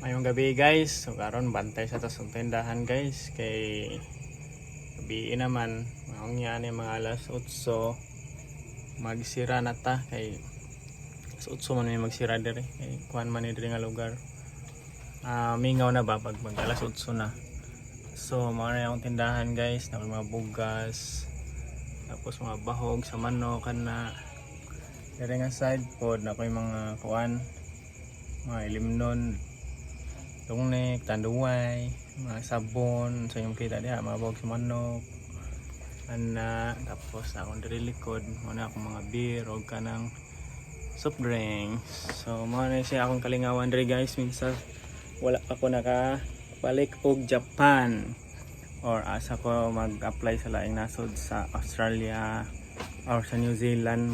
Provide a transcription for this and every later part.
Mayong gabi guys, so karon bantay sa tasong tindahan guys kay gabi naman maong yan mga alas 8 magsira na ta kay alas 8 man may magsira dire kay kuan man ni dire nga lugar. Mingaw na ba pag alas 8 na. So mao na yung tindahan guys, na mga bugas tapos mga bahog sa manok kana dire nga side pod na koy mga kuan mga ilimnon tungnek, tanduay, mga sabon, sa yung kita diha, mga bawag sa manok, tapos akong diri likod, muna akong mga beer, o kanang soft drinks. So, muna siya akong kalingawan diri guys, minsan wala ako nakabalik og Japan or asa ko mag-apply sa laing nasod sa Australia or sa New Zealand,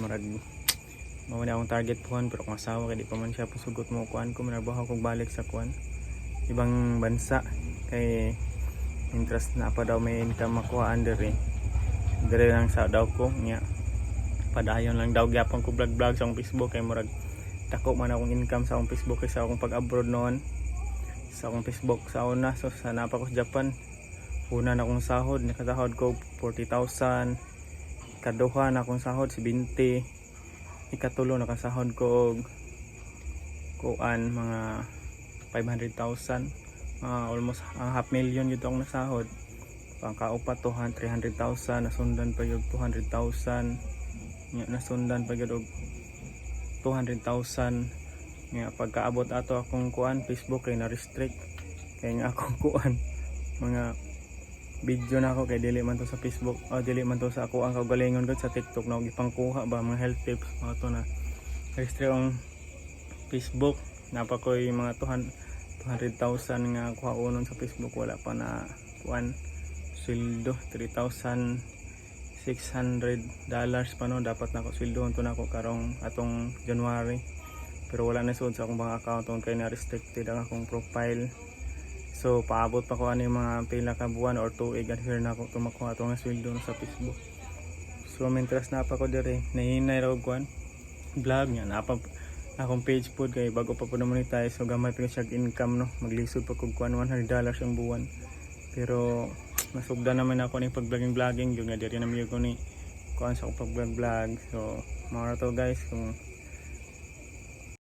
mao na akong target puhon pero kung asawa kay di pa man siya pusugot mo kuan ko managbaho kog balik sa kuan ibang bansa kay interest na pa daw may income makuhaan dire lang sa daw ko nya padayon lang daw gyapon ko vlog sa akong Facebook kay murag dako man akong income sa akong Facebook kaysa akong pag abroad noon sa akong Facebook sa una. So sa napa ko sa Japan una na akong sahod, nakasahod ko 40,000, ikaduha na akong sahod 70, ikatulo nakasahod ko og kuan mga 500,000, almost half million yun akong nasahod. Pangkaupat 300,000, nasundan pa yung 200,000, nasundan pa yung 200,000. Nga pagkaabot ato akong kuan Facebook kay na-restrict kay nga akong kuan mga video na ako kay dili man to sa Facebook o dili man to sa ako ang kaugalingon gud sa TikTok na gipangkuha ba mga health tips mga to na restrict ang Facebook. Napa ko yung mga 200,000 nga kuha unon sa Facebook, wala pa na kuan sweldo. $3,600 pa no dapat na ko sweldo unto na ako karong atong January, pero wala na sud sa akong bank account kay na restricted ang akong profile. So paabot pa ko ano yung mga pila ka buwan or 2 adhere na ako tumakuha atong sweldo sa Facebook. So may interest na pa ko dire, nahinay raw kuan vlog nya na pa akong page pod kay bago pa po na monetize, so gamay pa siya income no, maglisod pa kog kuan $100 ang buwan. Pero nasugda naman ako ni pag vlogging yung nga diri na mi ko ni kuan sa pag vlog. So mao to guys, kung